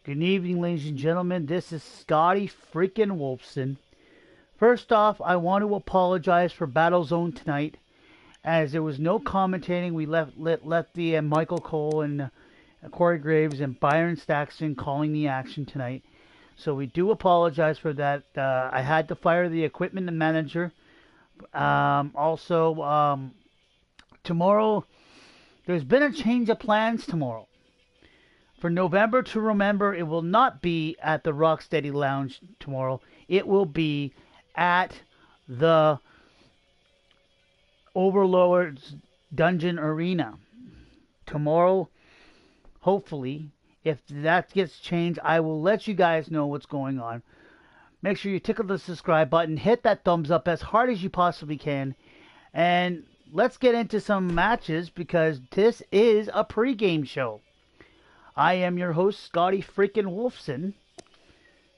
Good evening, ladies and gentlemen. This is Scotty freaking Wolfson. First off, I want to apologize for Battlezone tonight, as there was no commentating. We left the Michael Cole and Corey Graves and Byron Staxton calling the action tonight. So we do apologize for that. I had to fire the equipment manager. Tomorrow, there's been a change of plans tomorrow. For November to Remember, it will not be at the Rocksteady Lounge tomorrow. It will be at the Overlord's Dungeon Arena. Tomorrow, hopefully, if that gets changed, I will let you guys know what's going on. Make sure you tickle the subscribe button, hit that thumbs up as hard as you possibly can, and let's get into some matches because this is a pregame show. I am your host, Scotty freaking Wolfson.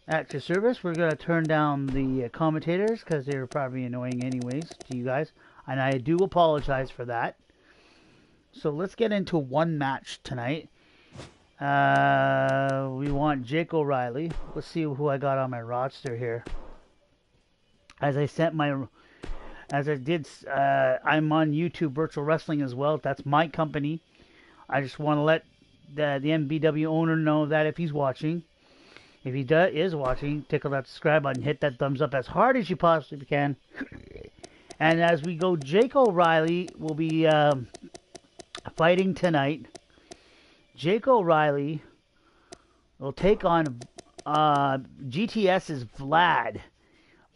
At your service, we're going to turn down the commentators because they're probably annoying anyways to you guys. And I do apologize for that. So let's get into one match tonight. We want Jake O'Reilly. Let's see who I got on my roster here. I'm on YouTube Virtual Wrestling as well. That's my company. I just want to let the MVW owner know that if he's watching, if he is watching, tickle that subscribe button, hit that thumbs up as hard as you possibly can. And as we go, Jake O'Reilly will be fighting tonight. Jake O'Reilly will take on GTS's Vlad.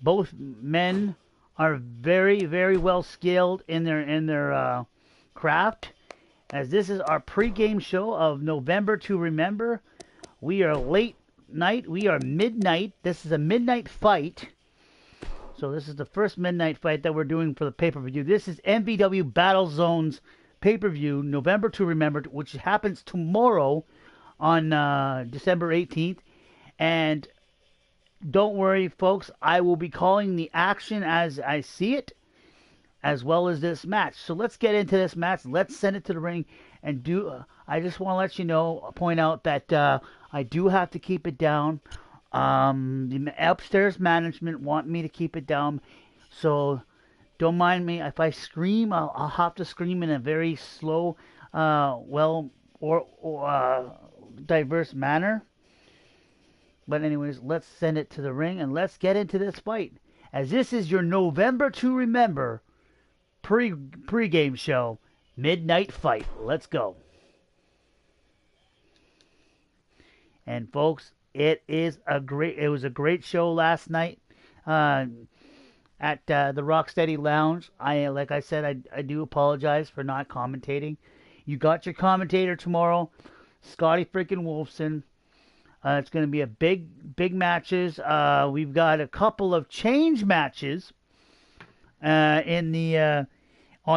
Both men are very, very well skilled in their craft. As this is our pregame show of November to Remember. We are late night. We are midnight. This is a midnight fight. So this is the first midnight fight that we're doing for the pay-per-view. This is MVW Battlezone's pay-per-view, November to Remember, which happens tomorrow on December 18th. And don't worry, folks. I will be calling the action as I see it, as well as this match. So let's get into this match. Let's send it to the ring and do. I just want to let you know, point out that I do have to keep it down. The upstairs management want me to keep it down, so don't mind me if I scream. I'll have to scream in a very slow, diverse manner. But anyways, let's send it to the ring and let's get into this fight. As this is your November to Remember pre-game show, midnight fight. Let's go. And folks, it was a great show last night at the Rocksteady Lounge. Like I said, I do apologize for not commentating. You got your commentator tomorrow, Scotty freaking Wolfson. It's going to be a big matches. We've got a couple of change matches on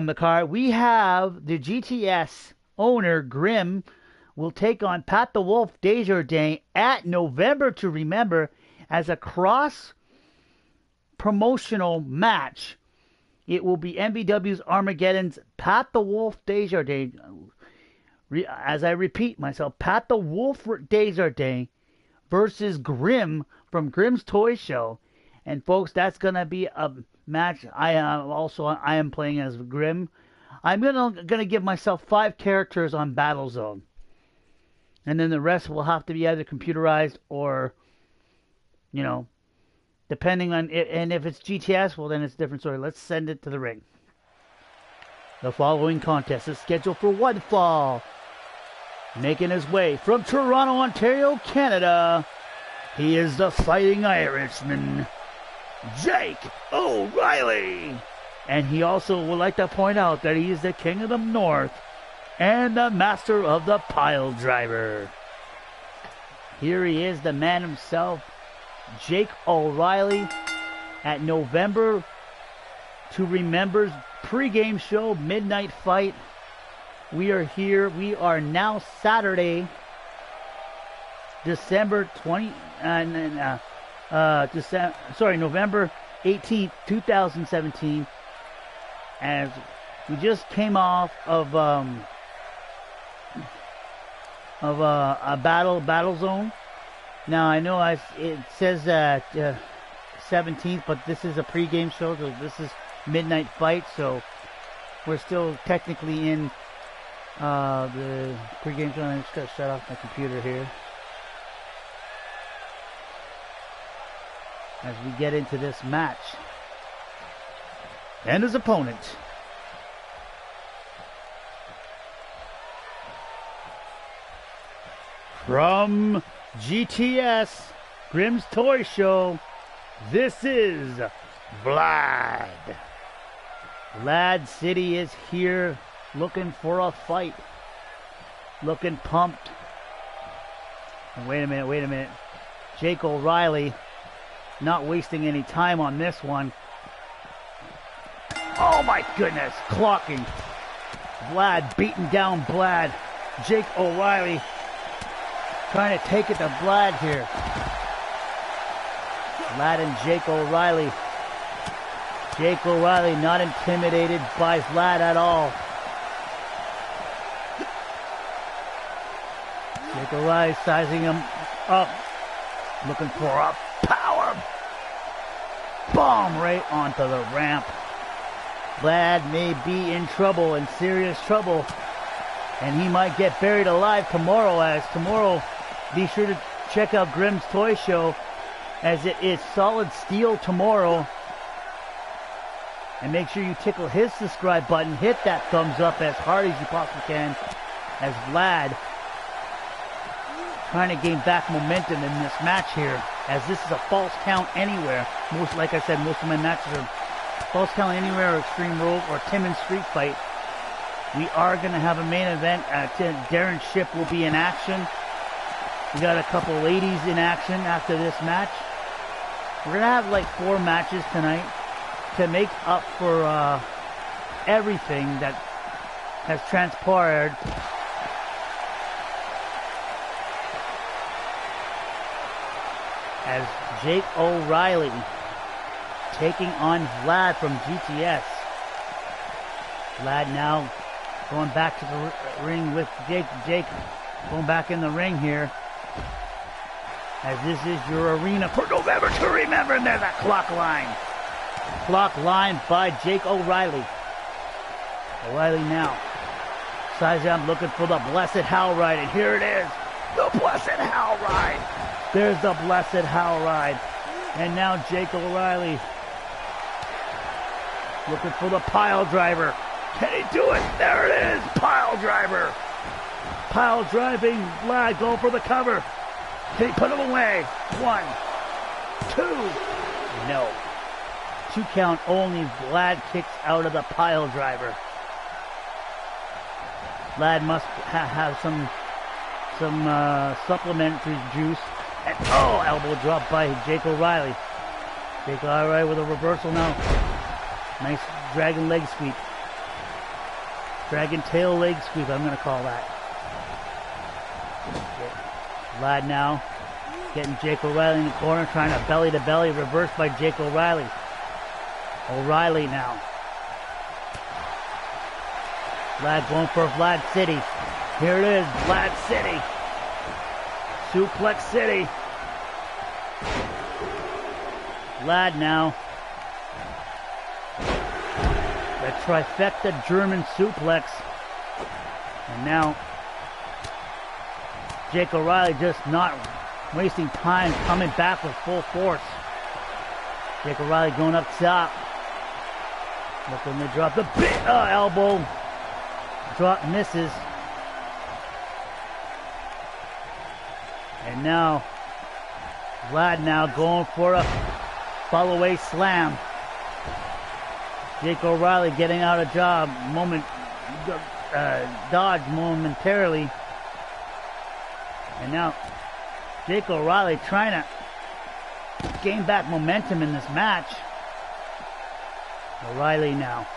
the card. We have the GTS owner, Grim, will take on Pat the Wolf Desjardins at November to Remember as a cross-promotional match. It will be MVW's Armageddon's Pat the Wolf Desjardins. As I repeat myself, Pat the Wolf Desjardins versus Grim from Grim's Toy Show. And folks, that's going to be a match. I am playing as Grim. I'm gonna give myself 5 characters on Battlezone, and then the rest will have to be either computerized or, depending on it. And if it's GTS, well, then it's a different story. Let's send it to the ring. The following contest is scheduled for one fall. Making his way from Toronto, Ontario, Canada, he is the Fighting Irishman, Jake O'Reilly. And he also would like to point out that he is the King of the North and the Master of the Pile Driver. Here he is, the man himself, Jake O'Reilly, at November to Remember's pregame show, Midnight Fight. We are here. We are now Saturday, November 18th, 2017. As we just came off of a battle zone. Now I know it says 17th, but this is a pregame show, so this is Midnight Fight, so we're still technically in the pregame show. I'm just gonna shut off my computer here as we get into this match. And his opponent, from GTS, Grimm's Toy Show, this is Vlad. Vlad City is here looking for a fight. Looking pumped. And wait a minute. Jake O'Reilly not wasting any time on this one. Oh my goodness, clocking. Vlad beating down Vlad. Jake O'Reilly trying to take it to Vlad here. Vlad and Jake O'Reilly. Jake O'Reilly not intimidated by Vlad at all. Jake O'Reilly sizing him up. Looking for a power bomb right onto the ramp. Vlad may be in trouble, in serious trouble, and he might get buried alive tomorrow. As tomorrow, be sure to check out Grimm's Toy Show, as it is Solid Steel tomorrow. And make sure you tickle his subscribe button, hit that thumbs up as hard as you possibly can, as Vlad trying to gain back momentum in this match here, as this is a false count anywhere. Like I said, most of my matches are false count anywhere or Extreme Rules or Timmins Street Fight. We are going to have a main event. Darren Ship will be in action. We got a couple ladies in action after this match. We're going to have like 4 matches tonight to make up for everything that has transpired. As Jake O'Reilly taking on Vlad from GTS. Vlad now going back to the ring with Jake. Jake going back in the ring here, as this is your arena for November to remember. And there's a clock line. Clock line by Jake O'Reilly. O'Reilly now sizing up, looking for the Blessed Howl Ride, and here it is, the Blessed Howl Ride. There's the Blessed Howl Ride. And now Jake O'Reilly looking for the pile driver. Can he do it? There it is, pile driver. Pile driving Vlad, going for the cover. Can he put him away? 1, 2, no. 2 count only. Vlad kicks out of the pile driver. Vlad must have some supplementary juice. And oh, elbow drop by Jake O'Reilly. Jake O'Reilly with a reversal now. Nice dragon leg sweep. Dragon tail leg sweep, I'm going to call that. Vlad now getting Jake O'Reilly in the corner, trying to belly to belly, reversed by Jake O'Reilly. O'Reilly now. Vlad going for Vlad City. Here it is, Vlad City. Suplex City. Vlad now. The trifecta German suplex. And now Jake O'Reilly just not wasting time, coming back with full force. Jake O'Reilly going up top. Looking to drop the big elbow. Drop misses. And now Vlad now going for a fall away slam. Jake O'Reilly getting out of job dodge momentarily. And now Jake O'Reilly trying to gain back momentum in this match. O'Reilly now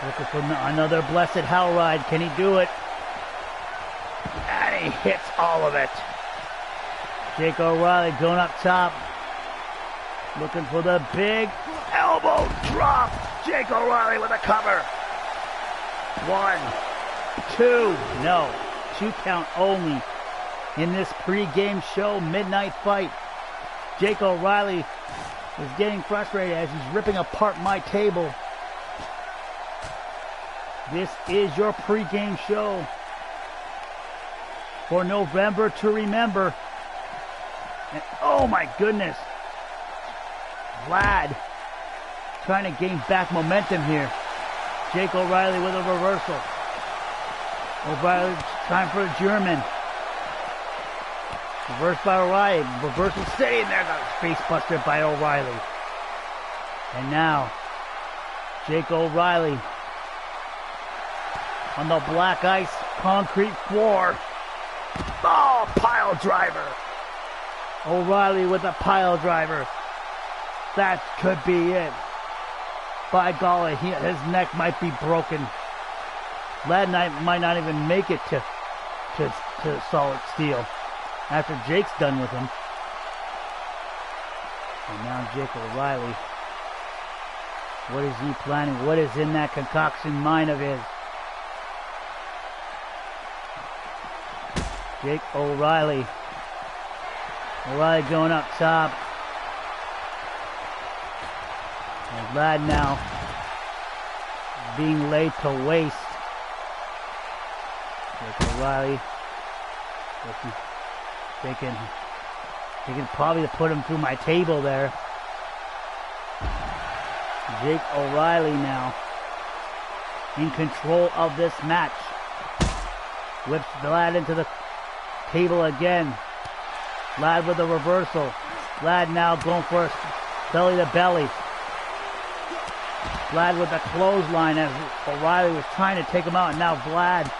looking for another Blessed Howl Ride. Can he do it? And he hits all of it. Jake O'Reilly going up top, looking for the big elbow drop. Jake O'Reilly with a cover. 1, 2, no. 2 count only in this pre-game show midnight fight. Jake O'Reilly is getting frustrated as he's ripping apart my table. This is your pre-game show for November to remember. And oh my goodness, Vlad trying to gain back momentum here. Jake O'Reilly with a reversal. O'Reilly trying for a German. Reverse by O'Reilly. Reversal staying there. The face buster by O'Reilly. And now, Jake O'Reilly on the black ice concrete floor. Oh, pile driver. O'Reilly with a pile driver. That could be it. By golly, his neck might be broken. Vlad might not even make it to solid steel after Jake's done with him. And now Jake O'Reilly. What is he planning? What is in that concoction mind of his? Jake O'Reilly. O'Reilly going up top. And Vlad now being laid to waste. Jake O'Reilly thinking probably to put him through my table there. Jake O'Reilly now in control of this match. Whips Vlad into the table again. Vlad with a reversal. Vlad now going for a belly to belly. Vlad with a clothesline as O'Reilly was trying to take him out. And now Vlad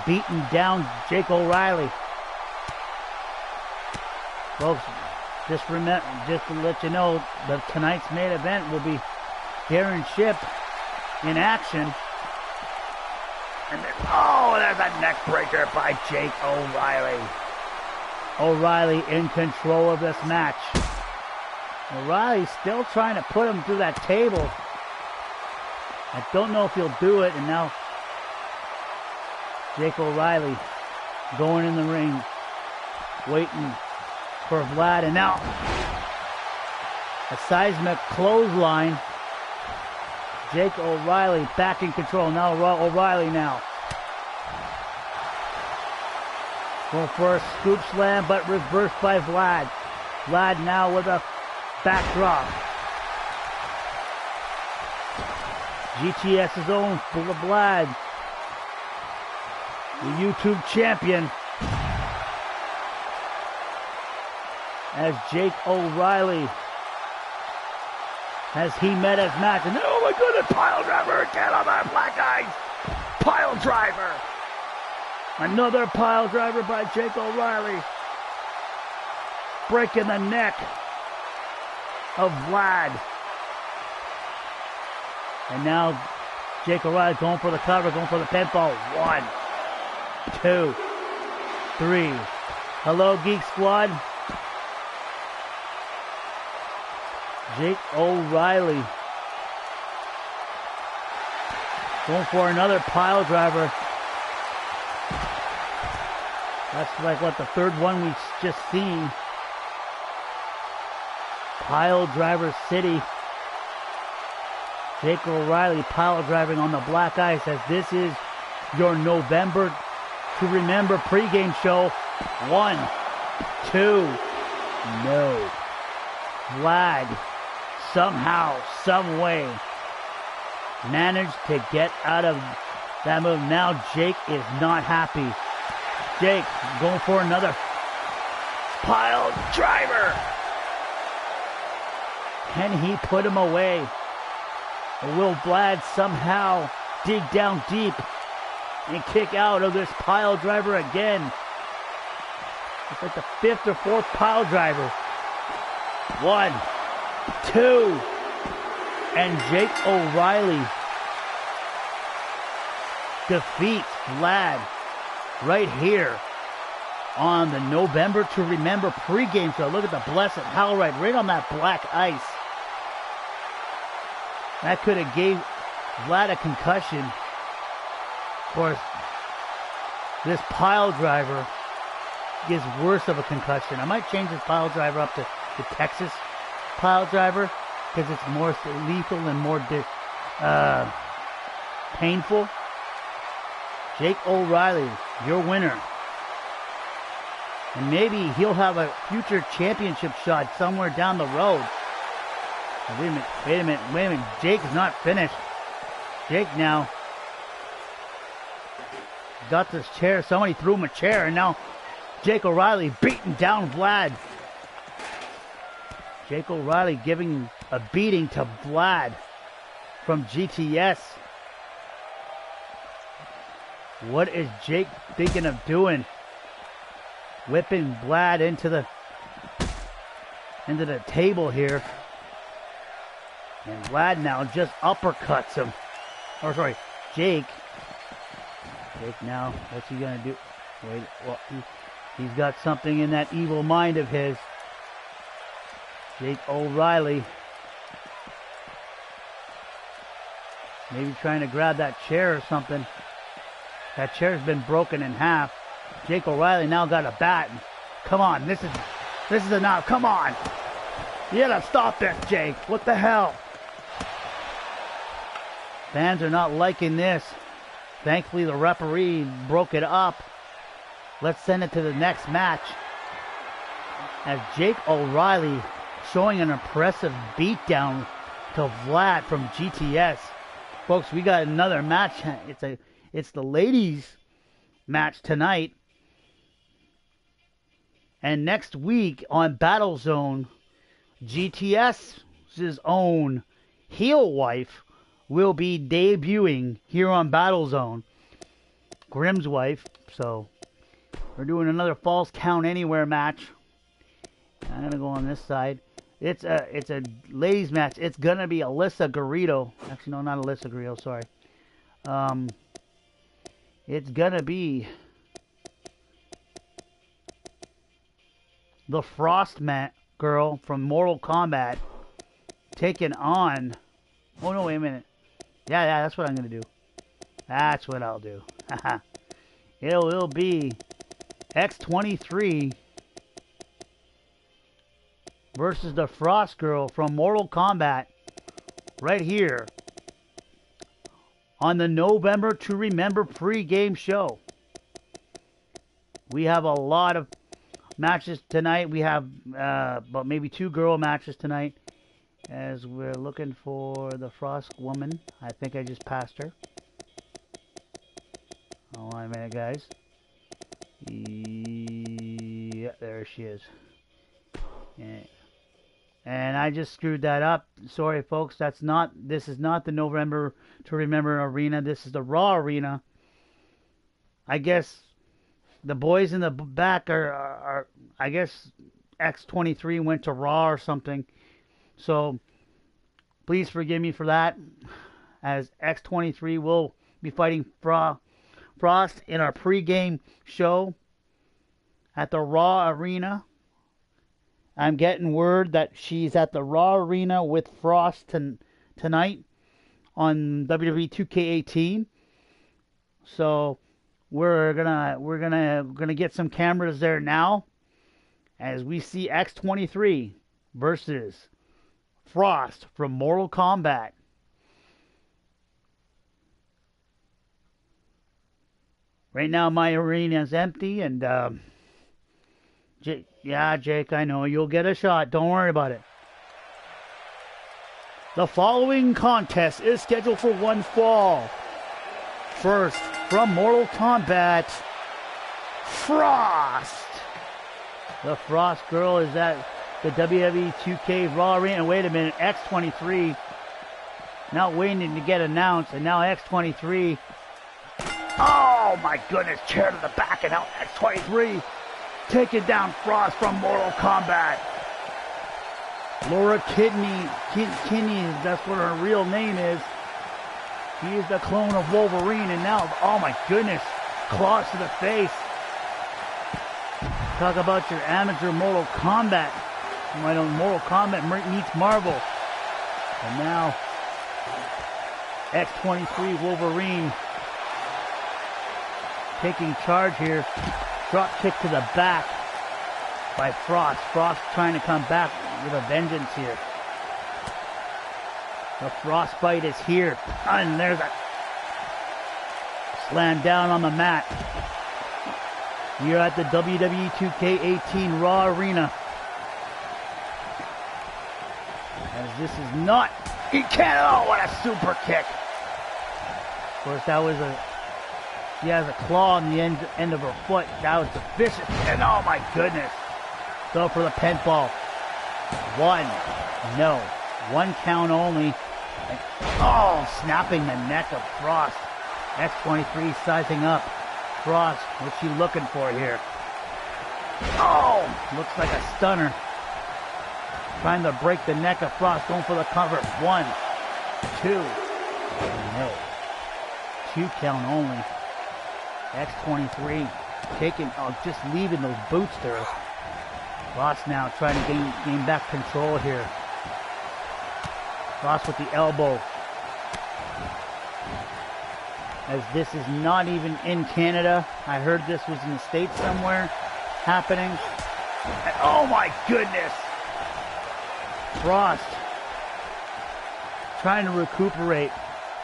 beating down Jake O'Reilly. Folks, just to let you know that tonight's main event will be Darren Ship in action. And then, oh, there's a neck breaker by Jake O'Reilly. O'Reilly in control of this match. O'Reilly still trying to put him through that table. I don't know if he'll do it. And now Jake O'Reilly going in the ring, waiting for Vlad. And now a seismic clothesline. Jake O'Reilly back in control. Now O'Reilly now going for a scoop slam, but reversed by Vlad. Vlad now with a backdrop. GTS's own Vlad, the YouTube champion, as Jake O'Reilly has he met his match. And oh my goodness, pile driver again on that black ice. Pile driver. Another pile driver by Jake O'Reilly. Breaking the neck of Vlad. And now Jake O'Reilly going for the cover, going for the pinfall. 1, 2, 3. Hello, Geek Squad. Jake O'Reilly going for another pile driver. That's like what the third one we've just seen. Pile driver city. Jake O'Reilly pile driving on the black ice as this is your November to remember pregame show. 1, 2, no. Vlad somehow, some way managed to get out of that move. Now Jake is not happy. Jake going for another pile driver. Can he put him away? Or will Vlad somehow dig down deep and kick out of this pile driver again? It's like the 5th or 4th pile driver. 1, 2, and Jake O'Reilly defeats Vlad right here on the November to Remember pregame show. Look at the blessed Howlride right on that black ice. That could have gave Vlad a concussion. Of course, this pile driver gets worse of a concussion. I might change this pile driver up to the Texas pile driver because it's more lethal and more painful. Jake O'Reilly, your winner. And maybe he'll have a future championship shot somewhere down the road. Wait a minute. Jake is not finished. Jake now got this chair. Somebody threw him a chair, and now Jake O'Reilly beating down Vlad. Jake O'Reilly giving a beating to Vlad from GTS. What is Jake thinking of doing? Whipping Vlad into the table here. And Vlad now just uppercuts him. Or sorry, Jake. Jake now, what's he gonna do? Wait, well, he's got something in that evil mind of his. Jake O'Reilly. Maybe trying to grab that chair or something. That chair's been broken in half. Jake O'Reilly now got a bat. Come on, this is enough. Come on. You gotta stop this, Jake. What the hell? Fans are not liking this. Thankfully, the referee broke it up. Let's send it to the next match. As Jake O'Reilly showing an impressive beatdown to Vlad from GTS. Folks, we got another match. It's the ladies' match tonight. And next week on Battle Zone, GTS's own heel wife will be debuting here on Battle Zone. Grimm's wife. So we're doing another Falls Count Anywhere match. I'm gonna go on this side. It's a ladies match. It's gonna be Alyssa Garrido. Actually, no, not Alyssa Garrido. Sorry. It's gonna be the Frost girl from Mortal Kombat taking on. Oh no! Wait a minute. Yeah, that's what I'm gonna do. That's what I'll do. It'll be X23 versus the Frost Girl from Mortal Kombat right here on the November to Remember pre-game show. We have a lot of matches tonight. We have about maybe 2 girl matches tonight as we're looking for the Frost woman. I think I just passed her. Hold on a minute, guys. Yeah, there she is. Yeah. And I just screwed that up. Sorry, folks. This is not the November to Remember arena. This is the Raw arena. I guess the boys in the back are I guess X23 went to Raw or something. So please forgive me for that, as X23 will be fighting Frost in our pre-game show at the Raw arena. I'm getting word that she's at the Raw arena with Frost tonight on WWE 2K18. So we're gonna get some cameras there now as we see X23 versus Frost from Mortal Kombat. Right now my arena is empty, and Jake, I know you'll get a shot. Don't worry about it. The following contest is scheduled for one fall. First, from Mortal Kombat, Frost. The Frost Girl is at the WWE 2K Raw Arena. And wait a minute, X23 now waiting to get announced, and now X23. Oh my goodness, chair to the back, and now X23 taking down Frost from Mortal Kombat. Laura Kidney, that's what her real name is. She is the clone of Wolverine, and now, oh my goodness, claws to the face. Talk about your amateur Mortal Kombat. I know Mortal Kombat meets Marvel. And now, X23 Wolverine taking charge here. Drop kick to the back by Frost. Frost trying to come back with a vengeance here. The frostbite is here. And there's a slam down on the mat. You're at the WWE 2K18 Raw Arena. As this is not... He can't... Oh, what a super kick. Of course, that was a... She has a claw on the end of her foot. That was vicious. And oh my goodness. Go for the pinfall. One. No. One count only. And, oh, snapping the neck of Frost. X23 sizing up. Frost, what's she looking for here? Oh, looks like a stunner. Trying to break the neck of Frost. Going for the cover. 1, 2. No. 2 count only. X23 taking, just leaving those boots there. Frost now trying to gain back control here. Frost with the elbow. As this is not even in Canada. I heard this was in the States somewhere happening. And oh my goodness! Frost trying to recuperate.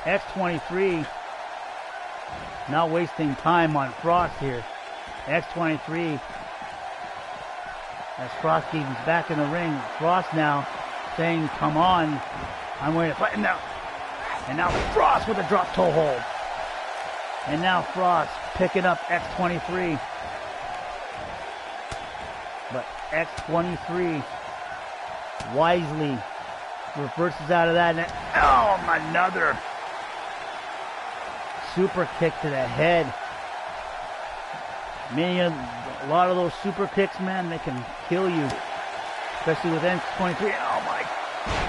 X23 not wasting time on Frost here. X23 as Frost gets back in the ring. Frost now saying, come on, I'm going to fight now. And now Frost with a drop toe hold. And now Frost picking up X23. But X23 wisely reverses out of that. And oh, another super kick to the head. A lot of those super kicks, man, they can kill you. Especially with X23.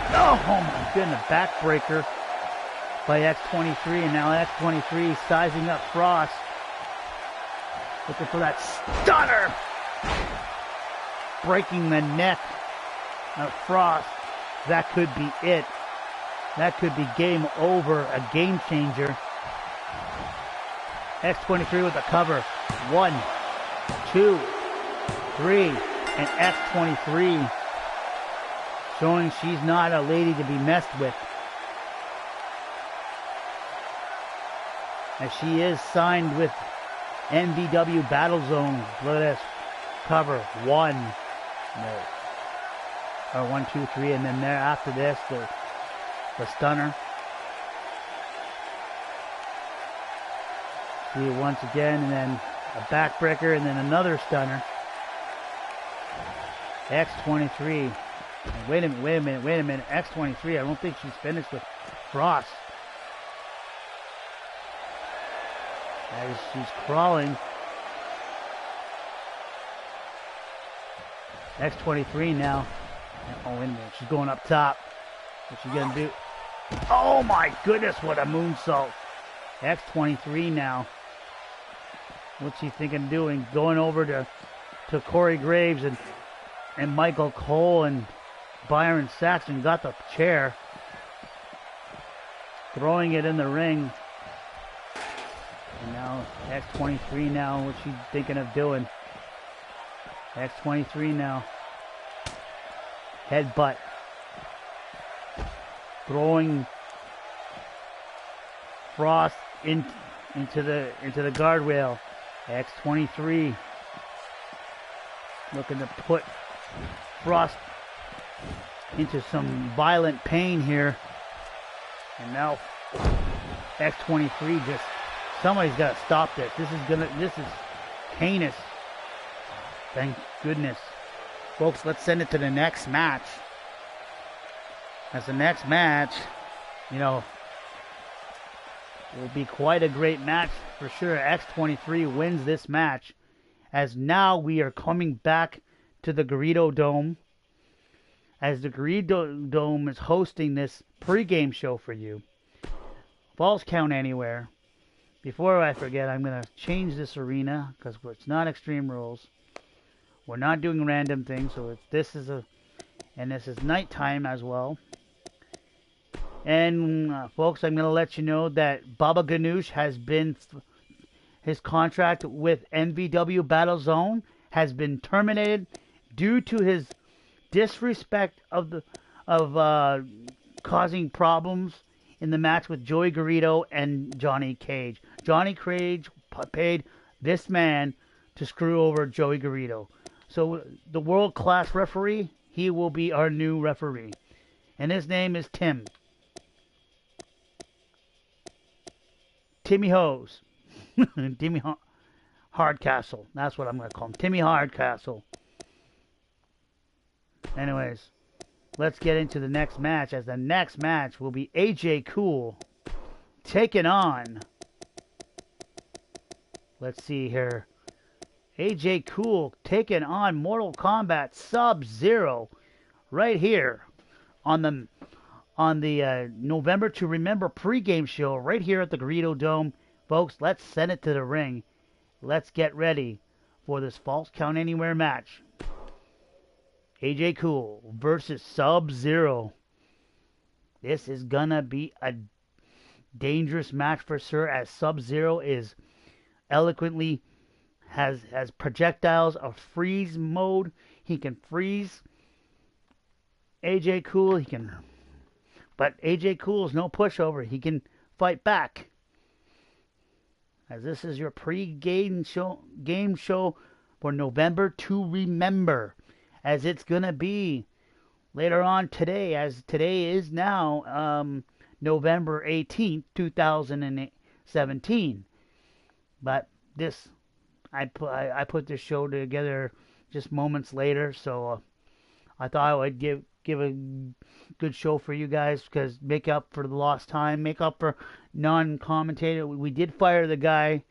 Oh my goodness, backbreaker by X23, and now X23 sizing up Frost. Looking for that stunner. Breaking the neck of Frost. That could be it. That could be game over, a game changer. X23 with a cover. 1, 2, 3, and X23 showing she's not a lady to be messed with. As she is signed with MVW Battle Zone. Look at this. Cover. 1. No. Or 1, 2, 3. And then there after this, the stunner. See it once again. And then a backbreaker. And then another stunner. X23. Wait a minute. X23. I don't think she's finished with Frost. As she's crawling. X23 now. Oh, wait a minute. She's going up top. What's she going to do? Oh, my goodness. What a moonsault. X23 now. What's she thinking of doing? Going over to Corey Graves and Michael Cole and Byron Saxton. Got the chair. Throwing it in the ring. And now X23 now, what's she thinking of doing? X23 now. Headbutt. Throwing Frost into the guardrail. X23 looking to put Frost into some violent pain here. And now X23 just... Somebody's got to stop this. This is heinous. Thank goodness. Folks, let's send it to the next match. As the next match, you know, will be quite a great match for sure. X23 wins this match. As now we are coming back to the Garrido Dome. As the Garrido Dome is hosting this pregame show for you. Falls count anywhere. Before I forget, I'm going to change this arena because it's not Extreme Rules. We're not doing random things, so this is nighttime as well. And folks, I'm going to let you know that Baba Ganoush has his contract with MVW Battlezone has been terminated due to his disrespect of causing problems in the match with Joey Garrido and Johnny Cage. Johnny Cage paid this man to screw over Joey Garrido. So the world-class referee, he will be our new referee. And his name is Timmy Hose. Timmy Hardcastle. That's what I'm going to call him. Timmy Hardcastle. Anyways, let's get into the next match, as the next match will be AJ Cool taking on, let's see here, AJ Cool taking on Mortal Kombat Sub-Zero right here on the November to Remember pregame show right here at the Garrido Dome. Folks, let's send it to the ring. Let's get ready for this False Count Anywhere match. AJ Cool versus Sub-Zero. This is gonna be a dangerous match for sure, as Sub-Zero is eloquently has projectiles of freeze mode. He can freeze AJ Cool. But AJ Cool is no pushover. He can fight back. As this is your pre-game show for November to Remember, as it's gonna be later on today, as today is now November 18th, 2017. But this, I put this show together just moments later, so I thought I would give a good show for you guys, because make up for the lost time, make up for non-commentator. We did fire the guy.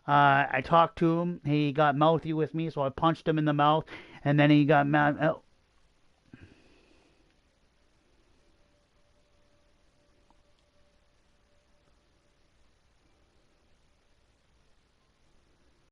I talked to him. He got mouthy with me, so I punched him in the mouth, and then he got mad.